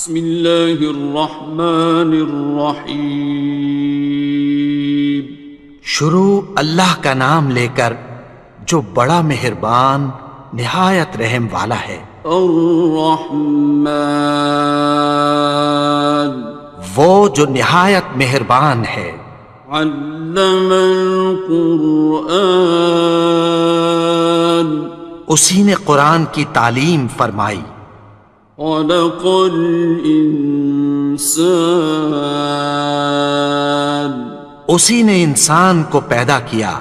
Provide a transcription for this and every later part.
بسم اللہ الرحمن الرحیم۔ شروع اللہ کا نام لے کر جو بڑا مہربان نہایت رحم والا ہے۔ الرحمن، وہ جو نہایت مہربان ہے۔ علم القرآن، اسی نے قرآن کی تعلیم فرمائی۔ خلق الانسان، اسی نے انسان کو پیدا کیا۔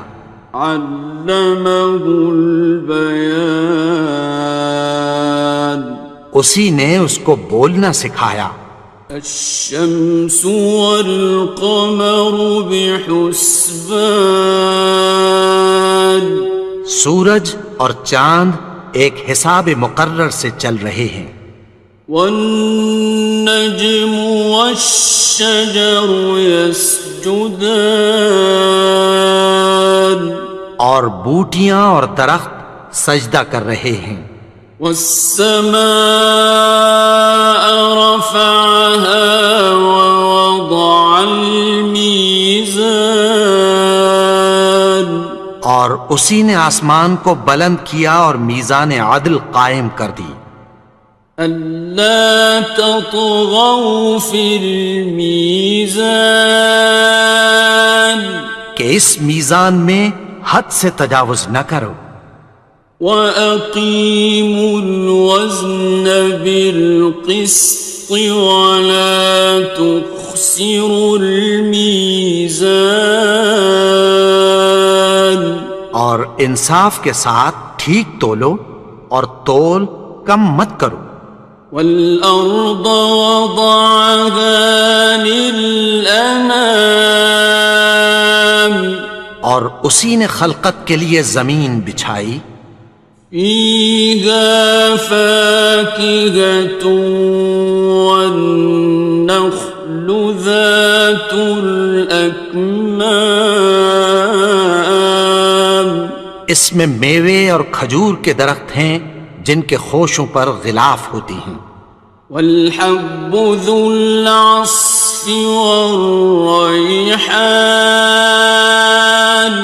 علمہ البیان، اسی نے اس کو بولنا سکھایا۔ الشمس والقمر بحسبان، سورج اور چاند ایک حساب مقرر سے چل رہے ہیں۔ والنجم والشجر يسجدان، اور بوٹیاں اور درخت سجدہ کر رہے ہیں۔ والسماء رفعها ووضع الميزان، اور اسی نے آسمان کو بلند کیا اور میزان عدل قائم کر دی۔ ألا تطغوا في الميزان، کہ اس میزان میں حد سے تجاوز نہ کرو۔ وَأَقِيمُوا الْوَزْنَ بِالْقِسْطِ وَلَا تُخْسِرُوا الْمِيزَانَ، اور انصاف کے ساتھ ٹھیک تولو اور تول کم مت کرو۔ وَالْأَرْضَ وَضَعَهَا لِلْأَنَامِ، اور اسی نے خلقت کے لیے زمین بچھائی۔ فِيهَا فَاكِهَةٌ وَالنَّخْلُ ذَاتُ الْأَكْمَامِ، اس میں میوے اور کھجور کے درخت ہیں جن کے خوشوں پر غلاف ہوتی ہیں۔ وَالْحَبُّ ذُو الْعَصْفِ وَالرَّيْحَانِ،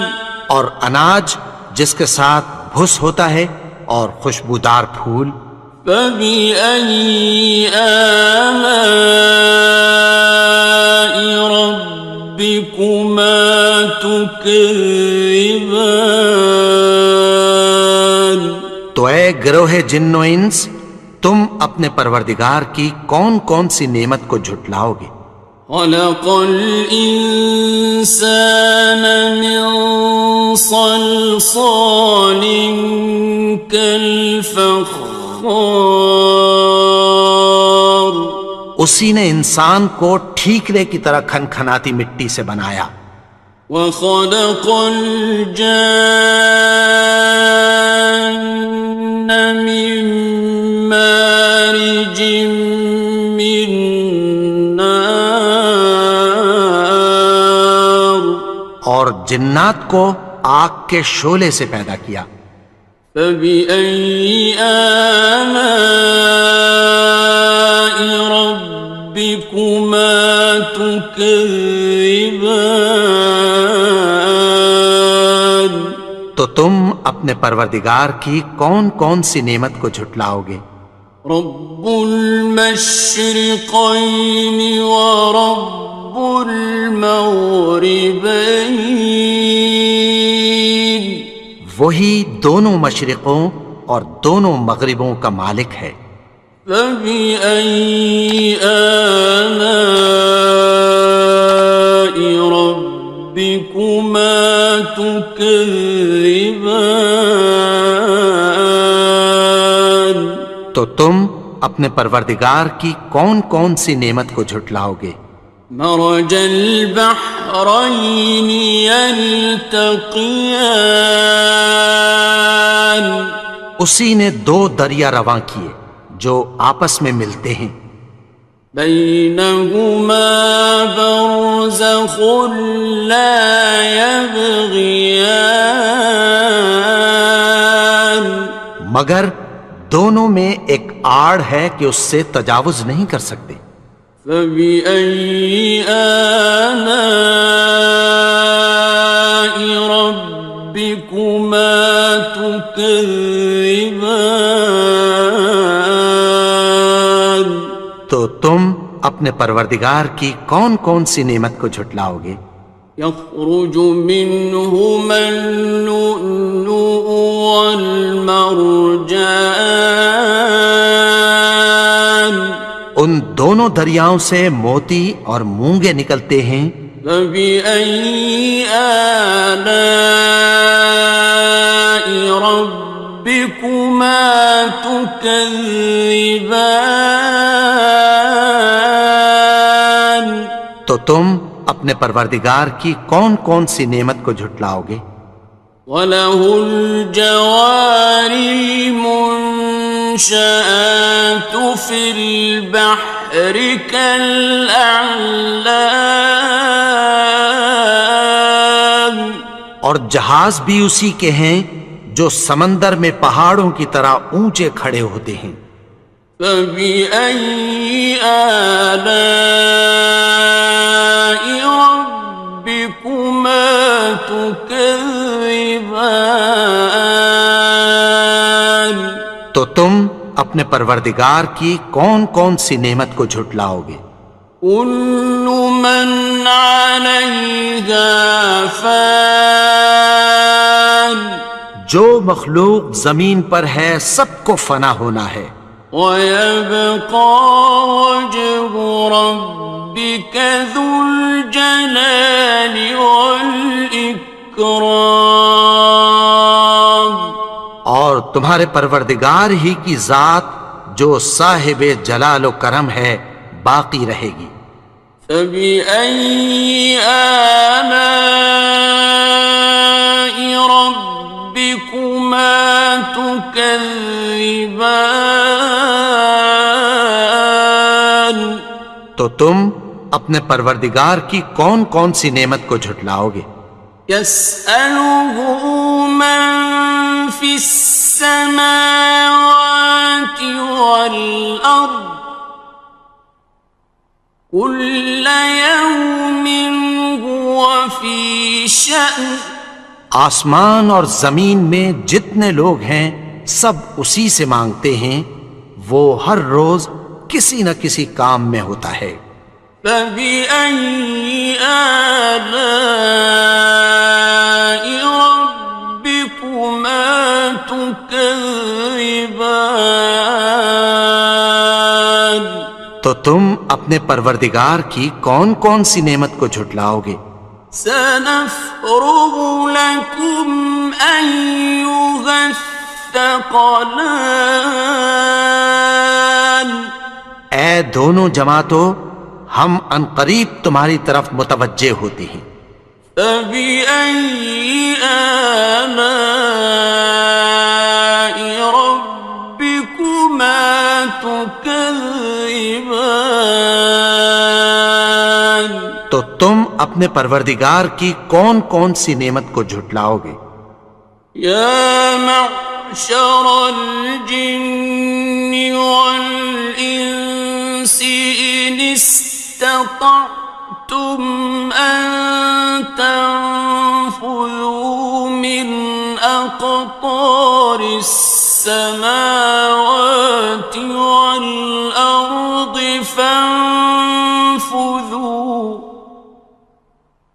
اور اناج جس کے ساتھ بھس ہوتا ہے اور خوشبودار پھول۔ فَبِأَيِّ آلَاءِ رَبِّكُمَا تُكَذِّبَانِ، تو اے گروہ جن و انس، تم اپنے پروردگار کی کون کون سی نعمت کو جھٹلاؤ گے؟ خَلَقَ الْإِنسَانَ مِنْ صَلْصَالٍ كَالْفَخَّارِ، اسی نے انسان کو ٹھیکرے کی طرح کھنکھناتی مٹی سے بنایا۔ وَخَلَقَ الْجَانَّ مِن مَّارِجٍ مِّن نَّارٍ، اور جنات کو آگ کے شعلے سے پیدا کیا۔ فَبِأَيِّ آلَاءِ رَبِّكُمَا تُكَذِّبَانِ، تو تم اپنے پروردگار کی کون کون سی نعمت کو جھٹلاؤ گے؟ رب المشرقین ورب المغربین، وہی دونوں مشرقوں اور دونوں مغربوں کا مالک ہے۔ فَبِأَيِّ آلَاءِ رَبِّكُمَا تُكَذِّبَانِ، تو تم اپنے پروردگار کی کون کون سی نعمت کو جھٹلاؤ گے؟ مرج البحرین یلتقیان، اسی نے دو دریا رواں کیے جو آپس میں ملتے ہیں۔ بینہما برزخ لا یبغیان، مگر دونوں میں ایک آڑ ہے کہ اس سے تجاوز نہیں کر سکتے۔ فبأي آلاء ربكما تكذبان؟ تو تم اپنے پروردگار کی کون کون سی نعمت کو جھٹلاؤ گے؟ يخرج منهما اللؤلؤ والمرجان ان دونوں دریاؤں سے موتی اور مونگے نکلتے ہیں۔ فبأي آلاء ربكما تكذبان؟ تو تم اپنے پروردگار کی کون کون سی نعمت کو جھٹلاؤ گے؟ وَلَهُ الْجَوَارِ الْمُنشَآتُ فِي الْبَحْرِ كَالْأَعْلَامِ، اور جہاز بھی اسی کے ہیں جو سمندر میں پہاڑوں کی طرح اونچے کھڑے ہوتے ہیں۔ فَبِأَيِّ آلَاءِ رَبِّكُمَا تُكَذِّبَانِ؟ تو تم اپنے پروردگار کی کون کون سی نعمت کو جھٹلاؤ گے؟ كُلُّ مَنْ عَلَيْهَا فَانٍ، جو مخلوق زمین پر ہے سب کو فنا ہونا ہے۔ وَيَبْقَى وَجْهُ رَبِّكَ ذُو الْجَلَالِ وَالْإِكْرَامِ، اور تمہارے پروردگار ہی کی ذات جو صاحب جلال و کرم ہے باقی رہے گی۔ فَبِأَيِّ آلَاءِ رَبِّكُمَا تُكَذِّبَانِ؟ تو تم اپنے پروردگار کی کون کون سی نعمت کو جھٹلاؤ گے؟ يَسْأَلُهُ مَن فِي السَّمَاوَاتِ وَالْأَرْضِ كُلَّ يَوْمٍ هُوَ فِي شَأْنٍ، آسمان اور زمین میں جتنے لوگ ہیں سب اسی سے مانگتے ہیں، وہ ہر روز کسی نہ کسی کام میں ہوتا ہے۔ فَبِأَيِّ آلَاءِ رَبِّكُمَا تُكَذِّبَانِ؟ تو تم اپنے پروردگار کی کون کون سی نعمت کو جھٹلاؤ گے؟ سَنَفْرُغُ لَكُمْ أَيُّهَ الثَّقَلَانِ؟ اے دونوں جماعتوں، ہم عنقریب تمہاری طرف متوجہ ہوتے ہیں۔ فَبِأَيِّ آلَاءِ رَبِّكُمَا تُكَذِّبَانِ؟ تو تم اپنے پروردگار کی کون کون سی نعمت کو جھٹلاؤ گے؟ يَا مَعْشَرَ الْجِنِّ وَالْإِنسِ إِنِ اسْتَطَعْتُمْ أَن تَنفُذُوا مِنْ أَقْطَارِ السَّمَاوَاتِ وَالْأَرْضِ فَانفُذُوا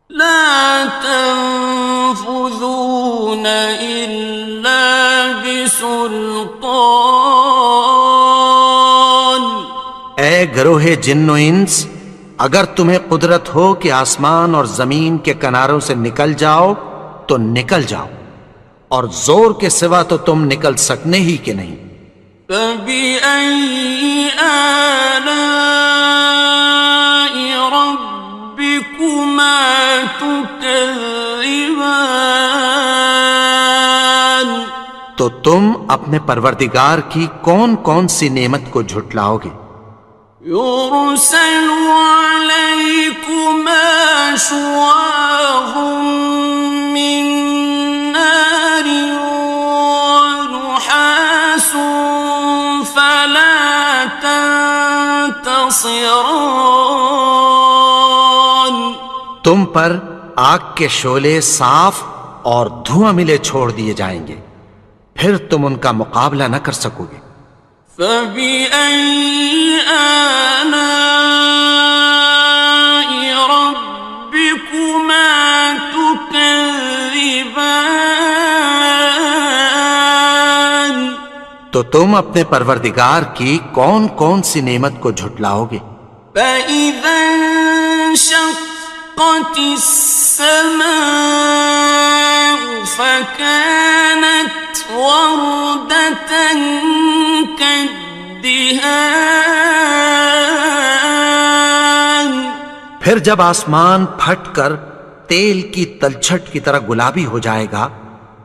لَا تَنفُذُونَ إِلَّا بِسُلْطَانٍ۔ اے گروہ جن و انس، اگر تمہیں قدرت ہو کہ آسمان اور زمین کے کناروں سے نکل جاؤ تو نکل جاؤ، اور زور کے سوا تو تم نکل سکنے ہی کہ نہیں۔ فَبِأَيِّ آلَاءِ رَبِّكُمَا تُكَذِّبَانِ؟ تو تم اپنے پروردگار کی کون کون سی نعمت کو جھٹلاؤ گے؟ يُرْسَلُ عَلَيْكُمَا شُوَاظٌ مِّن نَّارٍ وَنُحَاسٌ خصران. تم پر آگ کے شعلے صاف اور دھواں ملے چھوڑ دیے جائیں گے، پھر تم ان کا مقابلہ نہ کر سکو گے۔ فبأي آلاء ربكما تكذبان. تو تم اپنے پروردگار کی کون کون سی نعمت کو جھٹلاؤ گے؟ فإذا انشقت السماء فكانت وردة كالدهان. پھر جب آسمان پھٹ کر تیل کی تلچھٹ کی طرح گلابی ہو جائے گا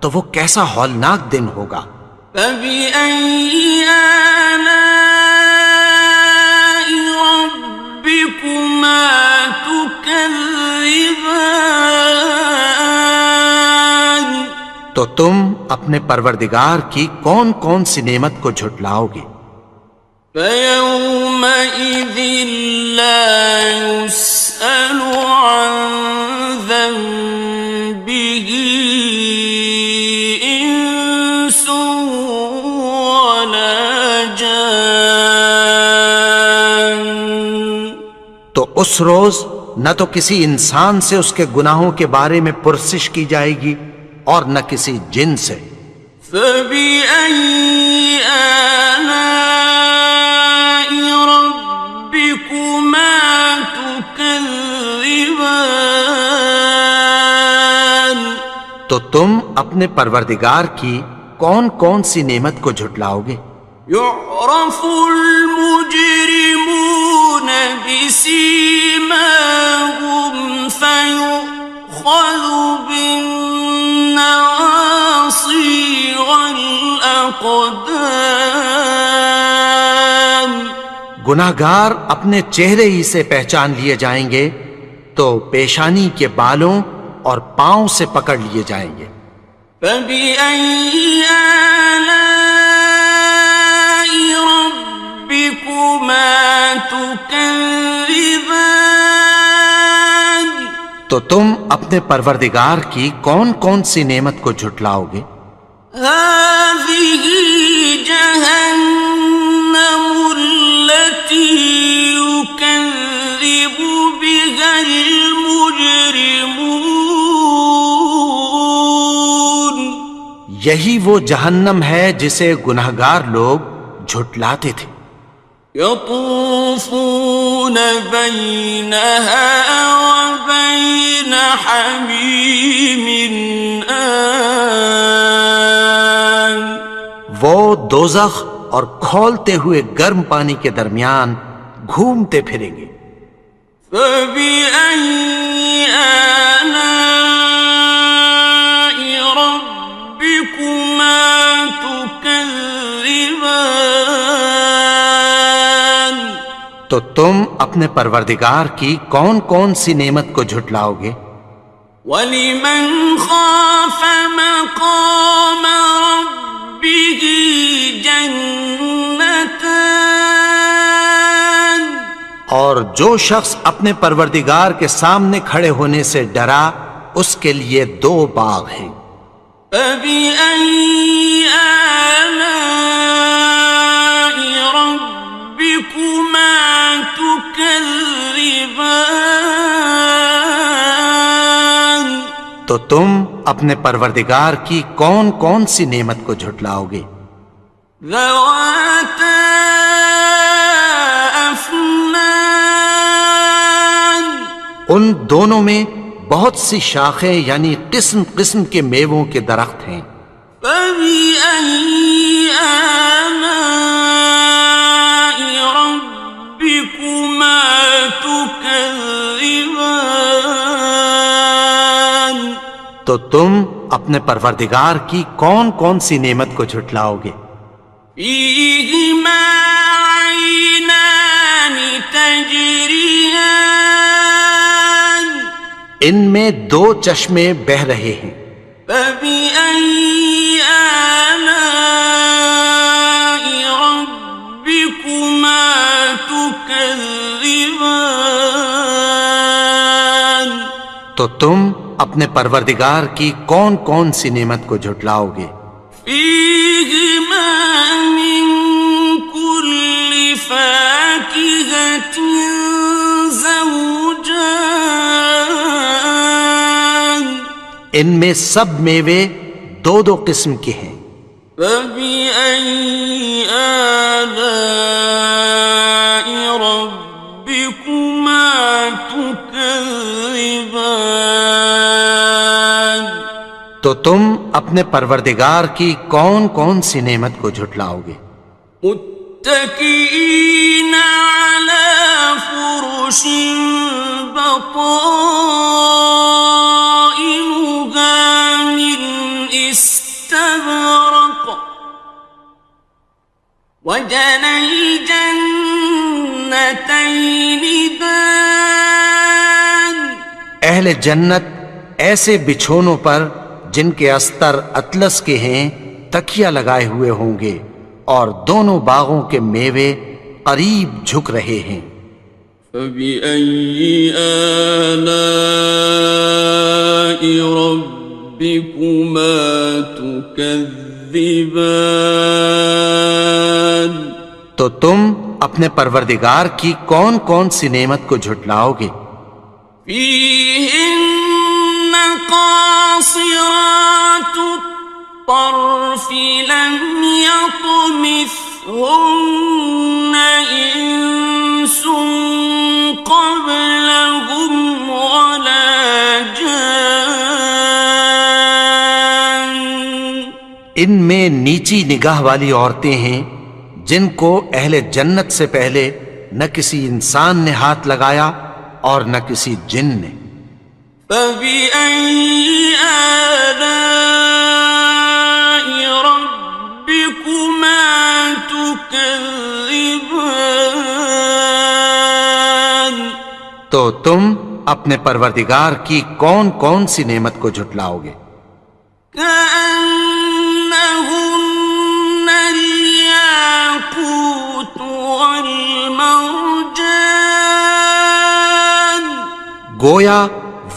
تو وہ کیسا ہولناک دن ہوگا۔ فبأي آلاء ربكما تكذبان. تو تم اپنے پروردگار کی کون کون سی نعمت کو جھٹلاؤ گے؟ فيومئذ لا يسأل عن ذنبه إنس ولا جان. تو اس روز نہ تو کسی انسان سے اس کے گناہوں کے بارے میں پرسش کی جائے گی اور نہ کسی جن سے۔ فبأي آلاء ربكما تكذبان. تو تم اپنے پروردگار کی کون کون سی نعمت کو جھٹلاؤ گے؟ يعرف المجرمون بسيماهم فيؤخذ بالنواصي والأقدام. گناہگار اپنے چہرے ہی سے پہچان لیے جائیں گے تو پیشانی کے بالوں اور پاؤں سے پکڑ لیے جائیں گے۔ فبأي آلاء ربكما تكذبان. تو تم اپنے پروردگار کی کون کون سی نعمت کو جھٹلاؤ گے؟ هذه جهنم التي يكذب بها المجرمون. یہی وہ جہنم ہے جسے گناہگار لوگ جھٹلاتے تھے۔ يطوفون بينها وبين حميم آن. وہ دوزخ اور کھولتے ہوئے گرم پانی کے درمیان گھومتے پھریں گے۔ فبأي آلاء ربكما تكذبان. تو تم اپنے پروردگار کی کون کون سی نعمت کو جھٹلاؤ گے؟ وَلِمَنْ خَافَ مَقَامَ رَبِّهِ جَنَّتَانِ. اور جو شخص اپنے پروردگار کے سامنے کھڑے ہونے سے ڈرا اس کے لیے دو باغ ہیں۔ فَبِأَيِّ آلَاءِ رَبِّكُمَا تُكَذِّبَانِ. تو تم اپنے پروردگار کی کون کون سی نعمت کو جھٹلاؤ گے؟ ذَوَاتَا أَفْنَانٍ. ان دونوں میں بہت سی شاخیں یعنی قسم قسم کے میووں کے درخت ہیں۔ فَبِأَيِّ آلَاءِ رَبِّكُمَا تُكَذِّبَانِ. تو تم اپنے پروردگار کی کون کون سی نعمت کو جھٹلاؤ گے؟ فِيهِمَا عَيْنَانِ تَجْرِيَانِ. ان میں دو چشمے بہہ رہے ہیں۔ فَبِأَيِّ آلَاءِ رَبِّكُمَا تُكَذِّبَانِ. تكذبان تو تم اپنے پروردگار کی کون کون سی نعمت کو جھٹلاؤ گے؟ فيهما من كل فاكهة زوجان ان میں سب میوے دو دو قسم کے ہیں۔ فبأي آلاء ربكما تكذبان تو تم اپنے پروردگار کی کون کون سی نعمت کو جھٹلاؤ گے؟ متكئين على فرش بطائنها من استبرق وجنى الجنتين دان اہل جنت ایسے بچھونوں پر جن کے استر اطلس کے ہیں تکیہ لگائے ہوئے ہوں گے اور دونوں باغوں کے میوے قریب جھک رہے ہیں۔ فبأي آلاء ربكما تكذبان تو تم اپنے پروردگار کی کون کون سی نعمت کو جھٹلاؤ گے؟ فيهن قاصرات الطرف لم يطمثهن إنس قبلهم ولا جان ان میں نیچی نگاہ والی عورتیں ہیں جن کو اہل جنت سے پہلے نہ کسی انسان نے ہاتھ لگایا اور نہ کسی جن نے۔ فبأي آلاء ربكما تكذبان تو تم اپنے پروردگار کی کون کون سی نعمت کو جھٹلاؤ گے؟ كأنهن الياقوت والمرجان گویا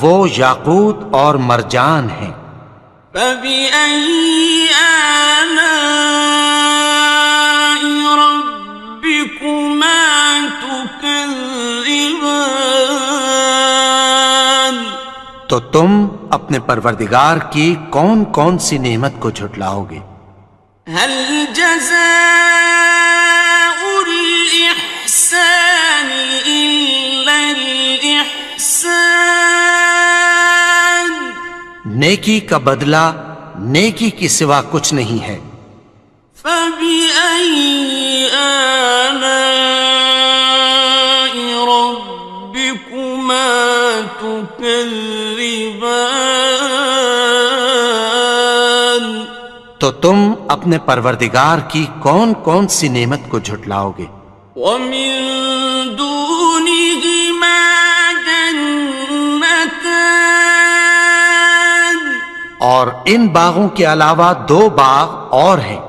وہ یاقوت اور مرجان ہیں۔ فبأي آلاء ربكما تكذبان تو تم اپنے پروردگار کی کون کون سی نعمت کو جھٹلاؤ گے؟ هل جزاء الإحسان إلا الإحسان نیکی کا بدلہ نیکی کی سوا کچھ نہیں ہے۔ فبأي آلاء ربكما تكذبان تو تم اپنے پروردگار کی کون کون سی نعمت کو جھٹلاؤ گے؟ ومن دونهما جنتان اور ان باغوں کے علاوہ دو باغ اور ہیں۔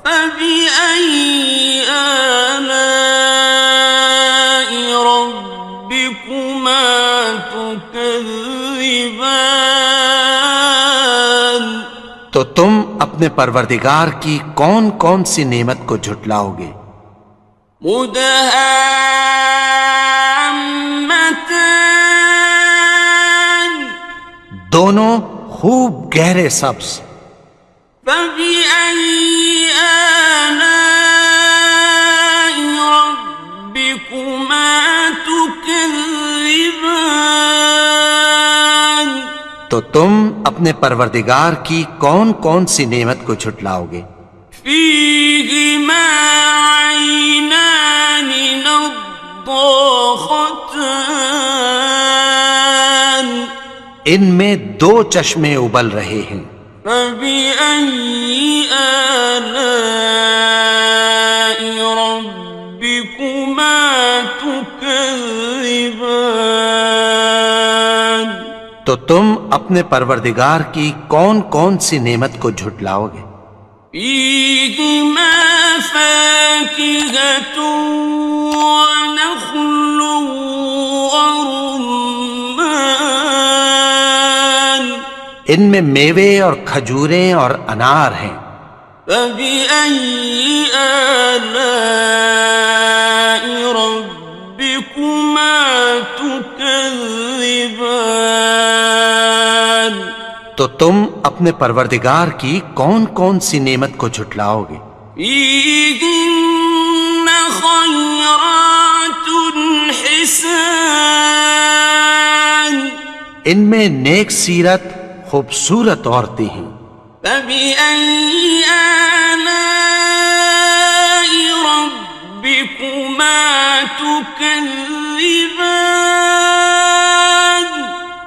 فبأي آلاء ربكما تكذبان تو تم اپنے پروردگار کی کون کون سی نعمت کو جھٹلاؤ گے؟ مدهامتان دونوں خوب گہرے سبز۔ فبأي آلاء ربكما تكذبان تو تم اپنے پروردگار کی کون کون سی نعمت کو جھٹلاؤ گے؟ فيهما عينان نضاختان ان میں دو چشمے ابل رہے ہیں۔ فبأي آلاء ربكما تكذبان تو تم اپنے پروردگار کی کون کون سی نعمت کو جھٹلاؤ گے؟ فيهما فاكهة ونخل ورمان ان میں میوے اور کھجوریں اور انار ہیں. فبأي آلاء ربكما تكذبان تو تم اپنے پروردگار کی کون کون سی نعمت کو جھٹلاؤ گے؟ فيهن خيرات حسان ان میں نیک سیرت خوبصورت عورتیں ہیں. فبأي آلاء ربكما تكذبان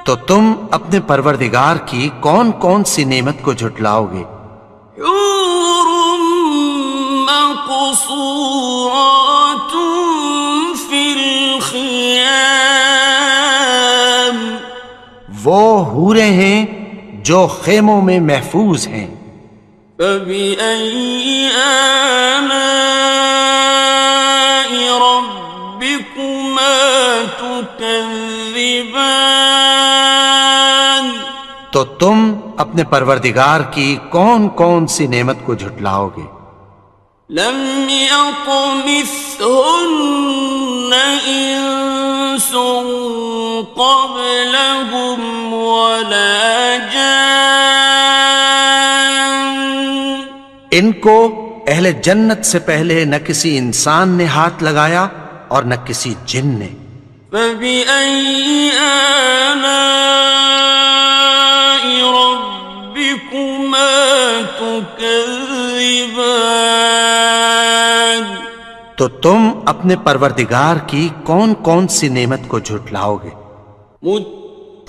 تو تم اپنے پروردگار کی کون کون سی نعمت کو جھٹلاؤ گے؟ حور مقصورات في الخيام وہ حوریں ہیں جو خیموں میں محفوظ ہیں. فبأي آلاء ربكما تكذبان تو تم اپنے پروردگار کی کون کون سی نعمت کو جھٹلاؤ گے؟ لم يطمثهن إنس قبلهم ولا جان ان کو اہل جنت سے پہلے نہ کسی انسان نے ہاتھ لگایا اور نہ کسی جن نے. فبأي آلاء ربكما تكذبان تو تم اپنے پروردگار کی کون کون سی نعمت کو جھٹلاؤ گے؟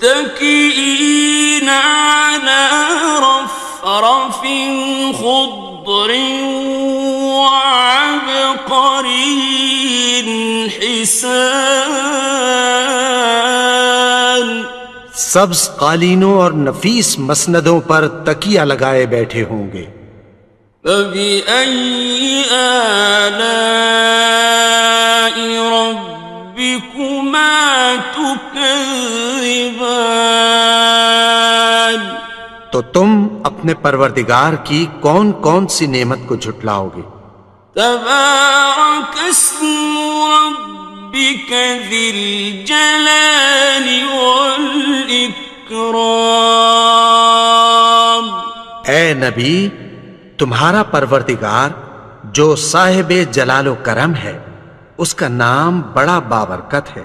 متكئين على رفرف خضر وعبقري حسان سبز قالینوں اور نفیس مسندوں پر تکیہ لگائے بیٹھے ہوں گے. فبأي آلاء ربكما تكذبان تو تم اپنے پروردگار کی کون کون سی نعمت کو جھٹلاؤ گے؟ تبارك اسم ربك ذي الجلال والإكرام اے نبی، تمہارا پروردگار جو صاحب جلال و کرم ہے، اس کا نام بڑا بابرکت ہے.